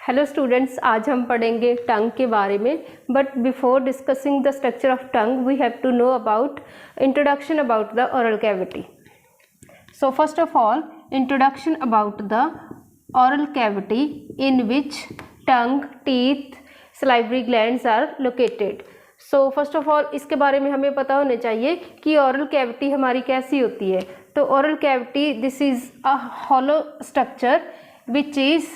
Hello students, आज हम पढ़ेंगे टंग के बारे में। But before discussing the structure of tongue we have to know about introduction about the oral cavity. So first of all, introduction about the oral cavity in which tongue, teeth, salivary glands are located. So first of all इसके बारे में हमें पता होना चाहिए कि oral cavity हमारी कैसी होती है। तो oral cavity, this is a hollow structure which is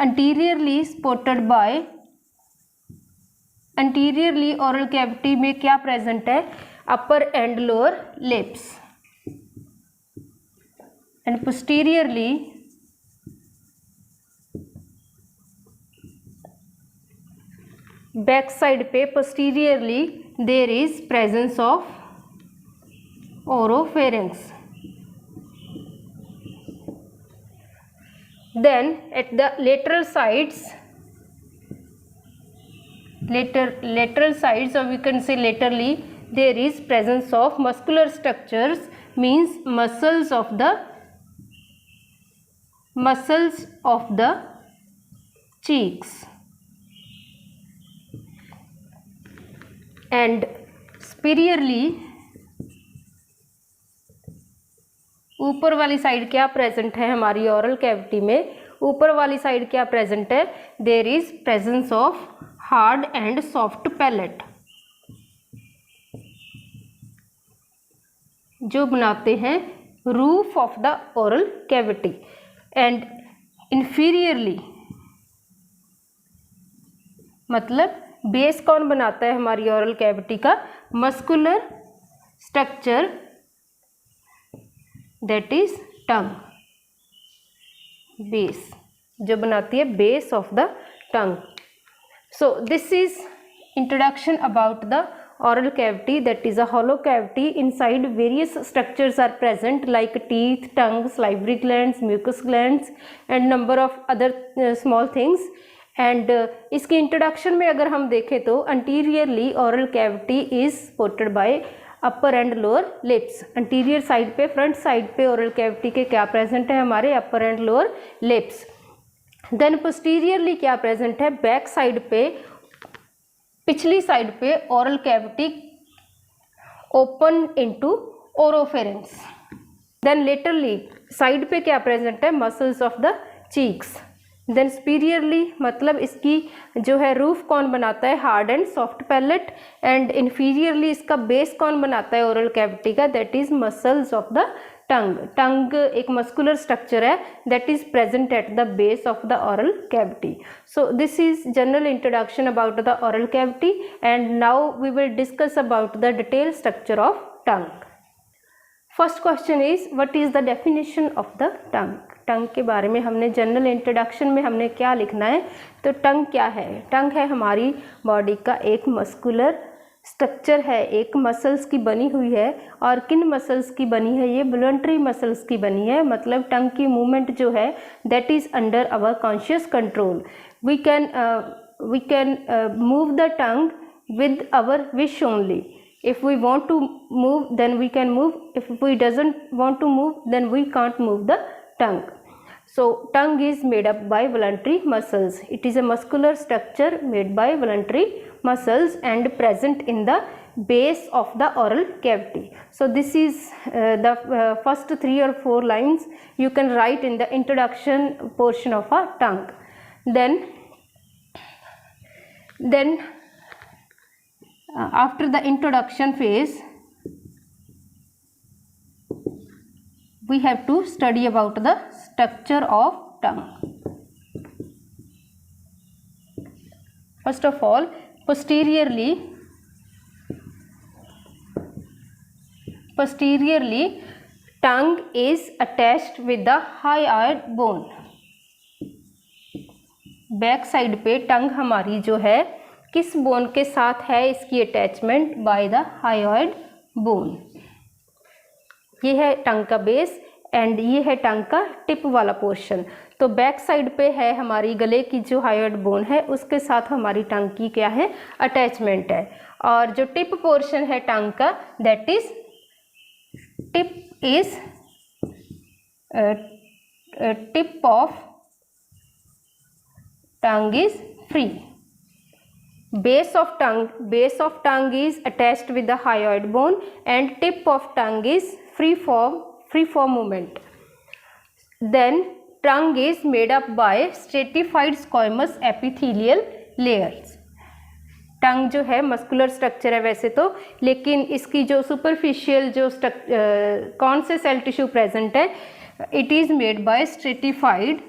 anteriorly supported by, anteriorly oral cavity में क्या present है? upper and lower lips, and posteriorly back side पे posteriorly there is presence of oropharynx. Then at the lateral sides, or we can say laterally, there is presence of muscular structures, means muscles of the cheeks, and superiorly ऊपर वाली side क्या present है हमारी oral cavity में? ऊपर वाली side क्या present है? There is presence of hard and soft palate, जो बनाते हैं roof of the oral cavity. And inferiorly, मतलब बेस कौन बनाता है हमारी ओरल कैविटी का? Muscular structure, that is tongue, base, जो बनाती है base of the tongue. So this is introduction about the oral cavity, that is a hollow cavity. Inside various structures are present like teeth, tongue, salivary glands, mucous glands and number of other small things. And इसकी introduction में अगर हम देखें तो anteriorly oral cavity is supported by upper and lower lips. Anterior side पे, front side पे oral cavity के क्या प्रेजेंट है हमारे? Upper and lower lips. Then posteriorly क्या प्रेजेंट है? बैक साइड पे, पिछली साइड पे oral cavity open into oropharynx. Then laterally side पे क्या प्रेजेंट है? Muscles of the cheeks. Then superiorly, मतलब इसकी जो है रूफ कौन बनाता है? Hard and soft palate. And inferiorly इसका बेस कौन बनाता है ओरल कैविटी का? That is muscles of the tongue. Tongue एक मस्कुलर स्ट्रक्चर है that is present at the base of the oral cavity. So this is general introduction about the oral cavity and now we will discuss about the detail structure of tongue. First question is what is the definition of the tongue? Tongue के बारे में हमने general introduction में हमने क्या लिखना है? तो टंग क्या है? टंग है हमारी बॉडी का एक मस्कुलर स्ट्रक्चर है, एक मसल्स की बनी हुई है। और किन मसल्स की बनी है? ये वॉलंटरी मसल्स की बनी है। मतलब टंग की मूवमेंट जो है that is under our conscious control. We can move the tongue with our wish only. If we want to move, then we can move. If we doesn't want to move, then we can't move the tongue. So tongue is made up by voluntary muscles. It is a muscular structure made by voluntary muscles and present in the base of the oral cavity. So this is the first 3 or 4 lines you can write in the introduction portion of a tongue. Then after the introduction phase, we have to study about the structure of tongue. First of all, posteriorly tongue is attached with the hyoid bone. Back side पे टंग हमारी जो है किस bone के साथ है इसकी attachment? By the hyoid bone. ये है टंग का बेस एंड ये है टंग का टिप वाला पोर्शन। तो बैक साइड पे है हमारी गले की जो हायोइड बोन है उसके साथ हमारी टंग की क्या है? अटैचमेंट है। और जो टिप पोर्शन है टंग का that is tip of tongue is free. Base of tongue is attached with the hyoid bone and tip of tongue is free form movement. Then tongue is made up by stratified squamous epithelial layers. टंग जो है muscular structure है वैसे तो, लेकिन इसकी जो superficial जो कौन से सेल टिश्यू प्रेजेंट है, it is made by stratified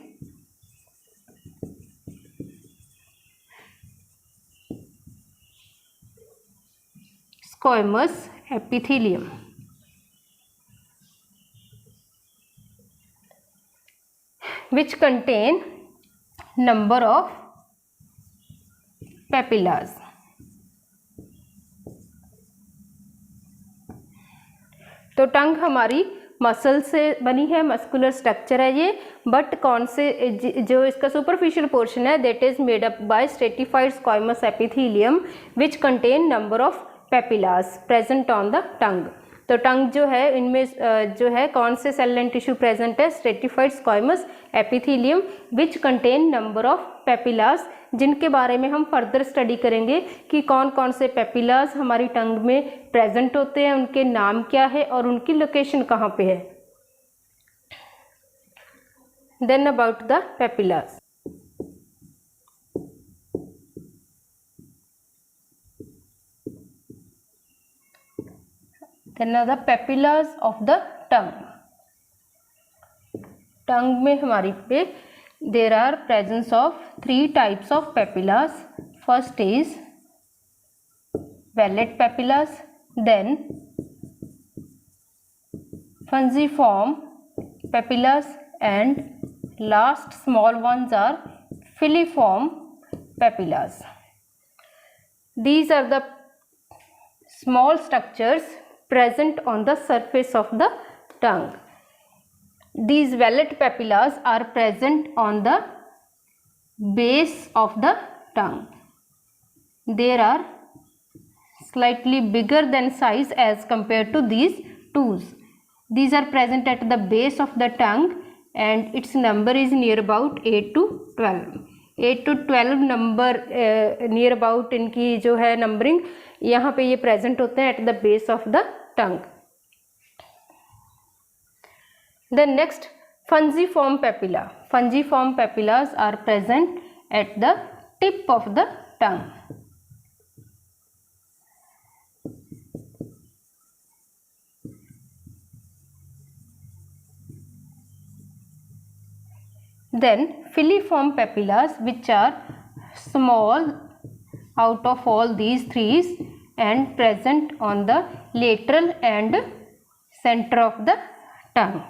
squamous epithelium. which contain number of papillas. तो टंग हमारी मसल से बनी है, मस्कुलर स्ट्रक्चर है ये, बट कौन से जो इसका सुपरफिशियल पोर्शन है that is made up by stratified squamous epithelium which contain number of papillas present on the tongue. तो टंग जो है इनमें जो है कौन से सेल एंड टिश्यू प्रेजेंट है, stratified squamous epithelium which contain number of papillas, जिनके बारे में हम फर्दर स्टडी करेंगे कि कौन कौन से पेपिलास हमारी टंग में प्रेजेंट होते हैं, उनके नाम क्या है और उनकी लोकेशन कहाँ पे है. Then about the papillas. Then are the papillas of the tongue. Tongue में हमारी पे there are presence of 3 types of papillas. First is velvet papillas, then fungiform papillas, and last small ones are filiform papillas. These are the small structures present on the surface of the tongue. These velvet papillas are present on the base of the tongue. They are slightly bigger than size as compared to these toes. These are present at the base of the tongue and its number is near about 8 to 12. 8 to 12 number near about इनकी जो है numbering यहाँ पे ये present होते हैं eight the base of the tongue. The next fungiform papilla. Fungiform papillas are present at the tip of the tongue. Then filiform papillas, which are small out of all these three and present on the lateral and center of the tongue.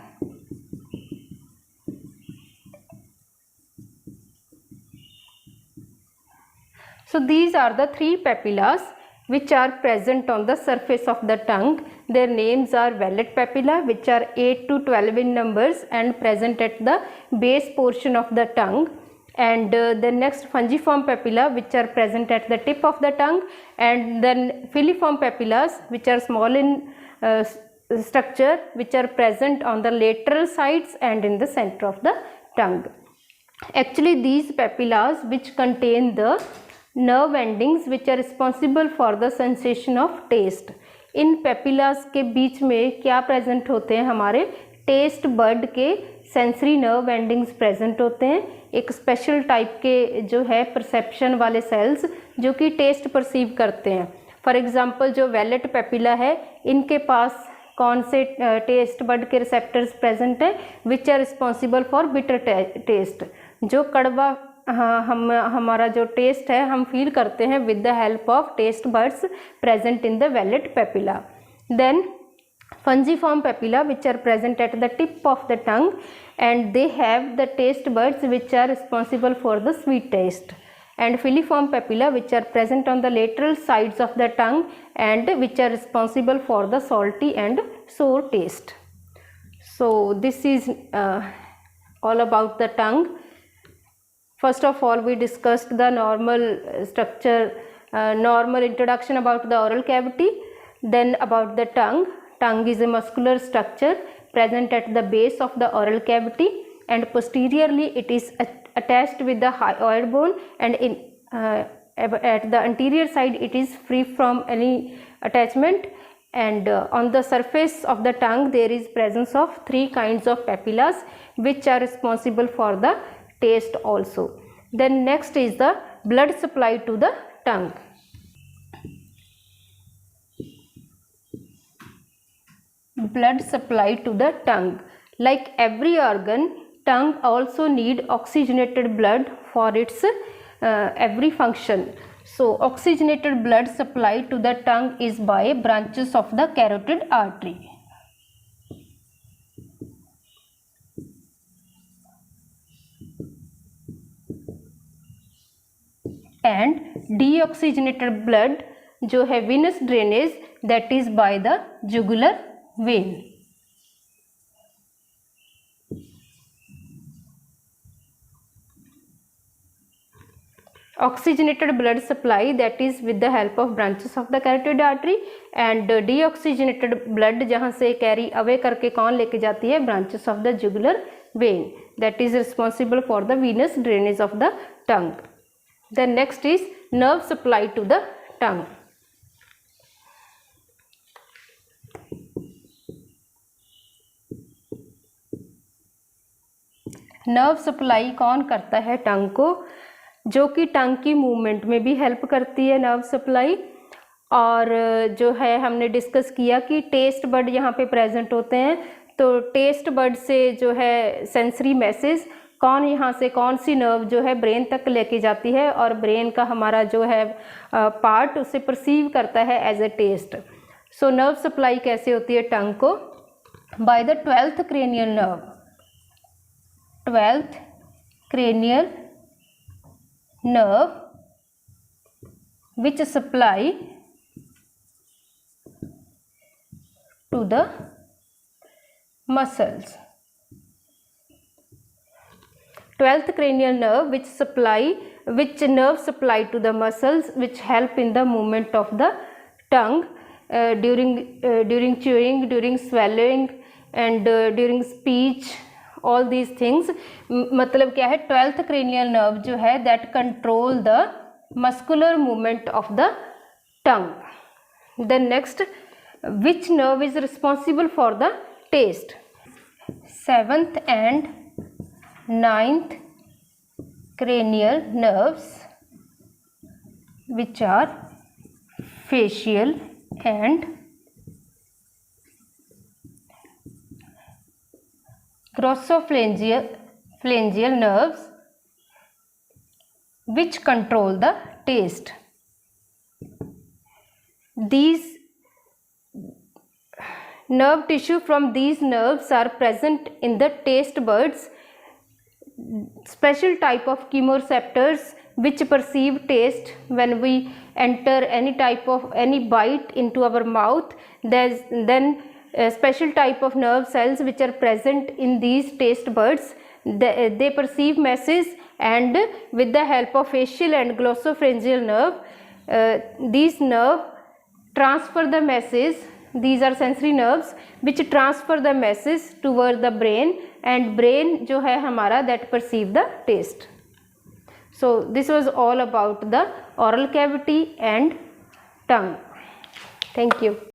So these are the 3 papillas which are present on the surface of the tongue. Their names are velvet papilla, which are 8 to 12 in numbers and present at the base portion of the tongue, and the next fungiform papilla, which are present at the tip of the tongue, and then filiform papillas, which are small in structure, which are present on the lateral sides and in the center of the tongue. Actually these papillas which contain the nerve endings which are responsible for the sensation of taste. इन पेपिलास के बीच में क्या present होते हैं, हमारे test bud के sensory nerve endings present होते हैं, एक स्पेशल टाइप के जो है परसेप्शन वाले सेल्स जो कि टेस्ट परसीव करते हैं. फॉर एग्जांपल जो वेलेट पेपिला है इनके पास कौन से टेस्ट बर्ड के रिसेप्टर्स प्रेजेंट हैं, which are responsible for bitter taste. जो कड़वा हमारा जो टेस्ट है हम फील करते हैं with the help of taste buds present in the vallate papilla. Then fungiform papilla which are present at the tip of the tongue and they have the taste buds which are responsible for the sweet taste, and filiform papilla which are present on the lateral sides of the tongue and which are responsible for the salty and sour taste. So this is all about the tongue. First of all we discussed the normal structure, normal introduction about the oral cavity, then about the tongue. Tongue is a muscular structure present at the base of the oral cavity and posteriorly it is attached with the hyoid bone, and at the anterior side it is free from any attachment, and on the surface of the tongue there is presence of 3 kinds of papillas which are responsible for the taste also. Then next is the blood supply to the tongue. Blood supply to the tongue. Like every organ, tongue also need oxygenated blood for its every function. So oxygenated blood supply to the tongue is by branches of the carotid artery. And deoxygenated blood जो है venous drainage, that is by the jugular vein. Oxygenated blood supply, that is with the help of branches of the carotid artery, and deoxygenated blood जहाँ से carry away करके कौन लेके जाती है, branches of the jugular vein, that is responsible for the venous drainage of the tongue. Then next is nerve supply to the tongue. Nerve supply कौन करता है टंग को, जो कि टंग की मूवमेंट में भी हेल्प करती है नर्व सप्लाई। और जो है हमने डिस्कस किया कि टेस्ट बड यहाँ पे प्रेजेंट होते हैं, तो टेस्ट बड से जो है सेंसरी मैसेज कौन यहाँ से कौन सी नर्व जो है ब्रेन तक लेके जाती है, और ब्रेन का हमारा जो है पार्ट उसे परसीव करता है as a taste. So nerve supply कैसे होती है टंग को, by the 12th cranial nerve, 12th cranial nerve which supply to the muscles. 12th cranial nerve which nerve supply to the muscles which help in the movement of the tongue during chewing, during swallowing and during speech, all these things. मतलब क्या है, 12th cranial nerve जो है that control the muscular movement of the tongue. Then next, which nerve is responsible for the taste? 7th and 9th cranial nerves which are facial and glossopharyngeal nerves which control the taste. These nerve tissue from these nerves are present in the taste buds. Special type of chemoreceptors which perceive taste when we enter any bite into our mouth. Then a special type of nerve cells which are present in these taste buds, they perceive message, and with the help of facial and glossopharyngeal nerve, these nerve transfer the message. These are sensory nerves which transfer the message toward the brain, and brain जो है हमारा that perceive the taste. So this was all about the oral cavity and tongue. Thank you.